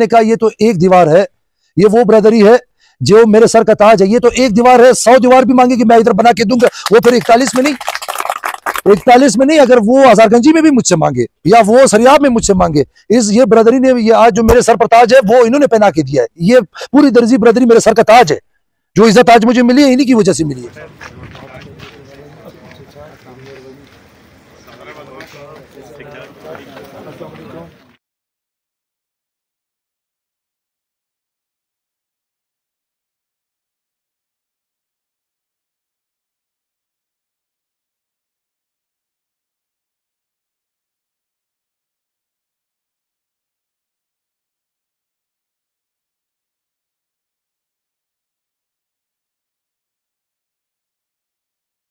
आपने कहा ये तो एक दीवार है, ये वो ब्रदरी है जो मेरे सर का ताज है। ये तो एक दीवार है, 100 दीवार भी मांगे कि मैं इधर बना के दूंगा, वो फिर 41 में नहीं, 41 में नहीं, अगर वो हजारगंजी में भी मुझसे मांगे या वो सरियाब में मुझसे मांगे, ये ब्रदरी ने ये आज जो मेरे सर पर ताज है वो इन्होंने पहना के दिया है। ये पूरी दर्जी ब्रदरी मेरे सर का ताज है। जो इज्जत आज मुझे मिली है इन्हीं की वजह से मिली है।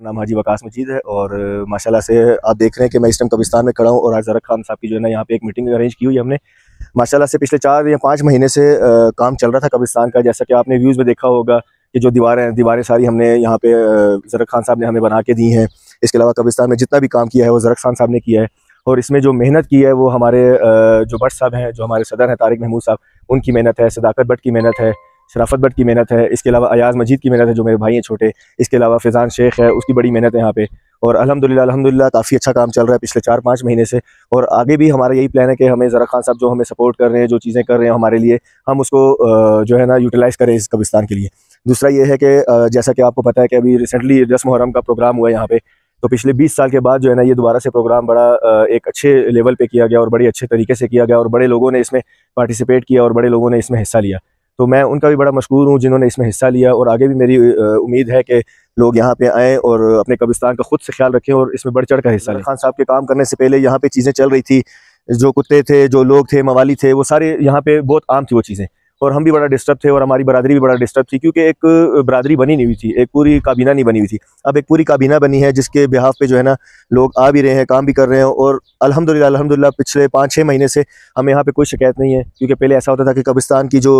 नाम हाजी वकास मजीद है और माशाल्लाह से आप देख रहे हैं कि मैं इस टाइम कब्रिस्तान में खड़ा हूँ और आज ज़रक खान साहब की जो है ना यहाँ पे एक मीटिंग अरेंज की हुई है हमने। माशाल्लाह से पिछले 4 या 5 महीने से काम चल रहा था कब्रिस्तान का। जैसा कि आपने व्यूज़ में देखा होगा कि जो दीवारें सारी हमने यहाँ पे ज़रक खान साहब ने हमें बना के दी हैं। इसके अलावा कब्रिस्तान में जितना भी काम किया है वो ज़रक खान साहब ने किया है और इसमें जो मेहनत की है वो हमारे जो भट्ट साहब हैं, जो हमारे सदर हैं तारिक महमूद साहब, उनकी मेहनत है, सदाकत भट्ट की मेहनत है, शराफत भट्ट की मेहनत है, इसके अलावा अयाज मजीद की मेहनत है जो मेरे भाई हैं छोटे, इसके अलावा फैज़ान शेख है, उसकी बड़ी मेहनत है यहाँ पे। और अल्हम्दुलिल्लाह काफ़ी अच्छा काम चल रहा है पिछले 4-5 महीने से और आगे भी हमारा यही प्लान है कि हमें ज़रक खान साहब जो हमें सपोर्ट कर रहे हैं, जो चीज़ें कर रहे हैं हमारे लिए, हम उसको जो है ना यूटिलाइज़ करें इस कब्रिस्तान के लिए। दूसरा ये है कि जैसा कि आपको पता है कि अभी रिसेंटली 10 मुहर्रम का प्रोग्राम हुआ है यहाँ पे, तो पिछले 20 साल के बाद जो है ना ये दोबारा से प्रोग्राम बड़ा एक अच्छे लेवल पे किया गया और बड़े अच्छे तरीके से किया गया और बड़े लोगों ने इसमें पार्टिसिपेट किया और बड़े लोगों ने इसमें हिस्सा लिया। तो मैं उनका भी बड़ा मशकूर हूँ जिन्होंने इसमें हिस्सा लिया और आगे भी मेरी उम्मीद है कि लोग यहाँ पे आएँ और अपने कब्रिस्तान का खुद से ख्याल रखें और इसमें बढ़ चढ़ कर हिस्सा लें। खान साहब के काम करने से पहले यहाँ पे चीज़ें चल रही थी, जो कुत्ते थे, जो लोग थे, मवाली थे, वो सारे यहाँ पे बहुत आम थी वो चीज़ें और हम भी बड़ा डिस्टर्ब थे और हमारी बरादरी भी बड़ा डिस्टर्ब थी क्योंकि एक बरादरी बनी नहीं हुई थी, एक पूरी काबीना नहीं बनी हुई थी। अब एक पूरी काबीना बनी है जिसके बिहाफ पे जो है ना लोग आ भी रहे हैं, काम भी कर रहे हैं और अल्हम्दुलिल्लाह पिछले 5-6 महीने से हमें यहाँ पे कोई शिकायत नहीं है। क्योंकि पहले ऐसा होता था कि कब्रिस्तान की जो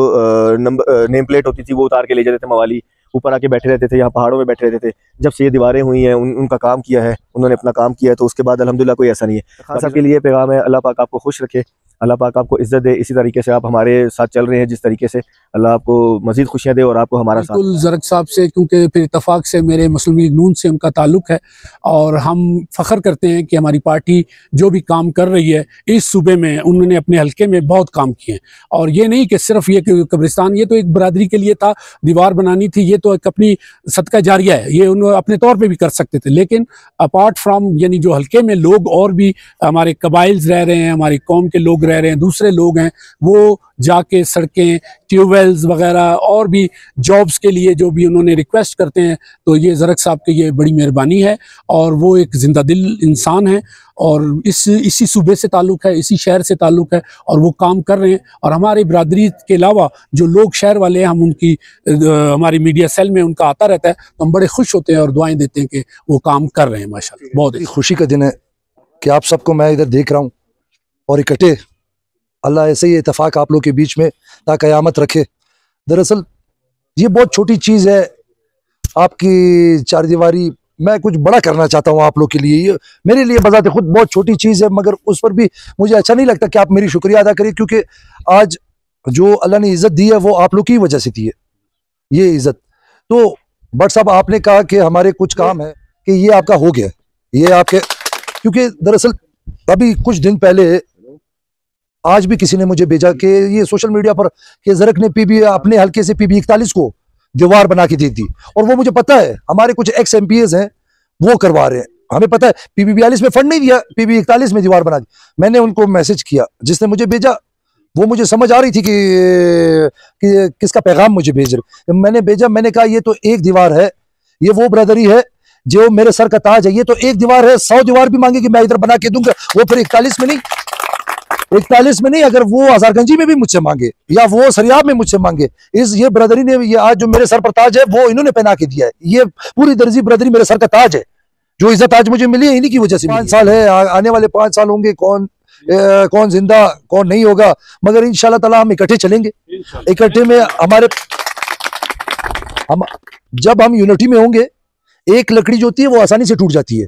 नेम प्लेट होती थी वो उतार के ले जाते थे मवाली, ऊपर आके बैठे रहते थे, यहाँ पहाड़ों में बैठे रहते थे। जब से ये दीवारें हुई हैं उनका काम किया है, उन्होंने अपना काम किया है, तो उसके बाद अल्हम्दुलिल्लाह कोई ऐसा नहीं है। खान साहब के लिए पैगाम है, अल्लाह पाक आपको खुश रखे, अल्लाह पाक आपको इज़्ज़त दे। इसी तरीके से आप हमारे साथ चल रहे हैं जिस तरीके से, अल्लाह आपको मज़ीद खुशियाँ दे और आपको हमारा साथ। ज़रक साहब से क्योंकि फिर इत्तफाक से मेरे मुस्लिम लीग नून से उनका ताल्लुक़ है और हम फ़ख्र करते हैं कि हमारी पार्टी जो भी काम कर रही है इस सूबे में, उन्होंने अपने हल्के में बहुत काम किए हैं। और ये नहीं कि सिर्फ ये कब्रिस्तान, ये तो एक बरादरी के लिए था, दीवार बनानी थी, ये तो एक अपनी सदका जारिया है, ये उन्होंने अपने तौर पर भी कर सकते थे। लेकिन अपार्ट फ्राम यानी जो हल्के में लोग और भी हमारे कबाइल्स रह रहे हैं, हमारी कौम के लोग रह रहे हैं, दूसरे लोग हैं, वो जाके सड़कें, ट्यूबवेल्स वगैरह और भी जॉब्स के लिए जो भी उन्होंने रिक्वेस्ट करते हैं, तो ये ज़रक साहब की ये बड़ी मेहरबानी है और वो एक जिंदा दिल इंसान है और इसी सूबे से ताल्लुक़ है, इसी शहर से ताल्लुक़ है और वो काम कर रहे हैं। और हमारी बरादरी के अलावा जो लोग शहर वाले हैं, हम उनकी हमारी मीडिया सेल में उनका आता रहता है, तो हम बड़े खुश होते हैं और दुआएं देते हैं कि वो काम कर रहे हैं। माशाल्लाह बहुत खुशी का दिन है कि आप सबको मैं इधर देख रहा हूँ और इकट्ठे, अल्लाह ऐसे ही इत्तेफाक आप लोग के बीच में ता क़यामत रखे। दरअसल ये बहुत छोटी चीज़ है, आपकी चारदीवारी, मैं कुछ बड़ा करना चाहता हूँ आप लोग के लिए। ये मेरे लिए बजाते खुद बहुत छोटी चीज़ है, मगर उस पर भी मुझे अच्छा नहीं लगता कि आप मेरी शुक्रिया अदा करिए, क्योंकि आज जो अल्लाह ने इज़्ज़त दी है वो आप लोग की वजह से दी है ये इज़्ज़त। तो भट्ट साहब, आपने कहा कि हमारे कुछ काम है कि ये आपका हो गया, ये आपके, क्योंकि दरअसल अभी कुछ दिन पहले आज भी किसी ने मुझे भेजा कि ये सोशल मीडिया पर कि ज़रक ने पीबी अपने हल्के से PB 41 को दीवार बना के दे दी, और वो मुझे पता है हमारे कुछ एक्स MPs हैं वो करवा रहे हैं, हमें पता है। PB 42 में फंड नहीं दिया, PB 41 में दीवार बना दी। मैंने उनको मैसेज किया, जिसने मुझे भेजा वो मुझे समझ आ रही थी कि किसका पैगाम मुझे भेज रहे। मैंने भेजा, मैंने कहा ये तो एक दीवार है, ये वो ब्रदरी है जो मेरे सर का ताज है। ये तो एक दीवार है, 100 दीवार भी मांगे कि मैं इधर बना के दूंगा, वो फिर 41 में नहीं, 41 में नहीं, अगर वो हजारगंजी में भी मुझसे मांगे या वो सरियाब में मुझसे मांगे, ये ब्रदरी ने ये आज जो मेरे सर पर ताज है वो इन्होंने पहना के दिया है। ये पूरी दर्जी ब्रदरी मेरे सर का ताज है। जो इज्जत आज मुझे मिली है इन्हीं की वजह से। 5 साल है, आने वाले 5 साल होंगे, कौन जिंदा कौन नहीं होगा, मगर इंशाल्लाह ताला हम इकट्ठे चलेंगे। इकट्ठे में हम जब हम यूनिटी में होंगे, एक लकड़ी जो होती है वो आसानी से टूट जाती है,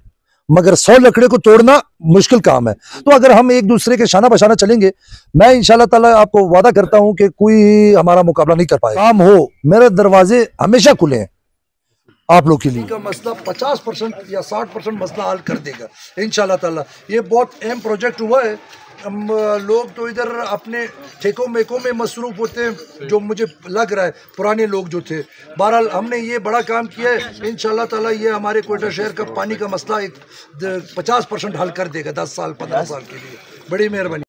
मगर 100 लकड़े को तोड़ना मुश्किल काम है। तो अगर हम एक दूसरे के शाना बशाना चलेंगे, मैं इंशाल्लाह ताला आपको वादा करता हूं कि कोई हमारा मुकाबला नहीं कर पाएगा। काम हो, मेरे दरवाजे हमेशा खुले हैं आप लोग के लिए। का मसला 50% या 60% मसला हल कर देगा इंशाल्लाह ताला। ये बहुत अहम प्रोजेक्ट हुआ है। हम लोग तो इधर अपने ठेकों मेकों में मसरूफ़ होते हैं, जो मुझे लग रहा है पुराने लोग जो थे। बहरहाल हमने ये बड़ा काम किया है, इंशाल्लाह ताला ये हमारे क्वेटा शहर का पानी का मसला 50% हल कर देगा 10 साल 15 साल के लिए। बड़ी मेहरबानी।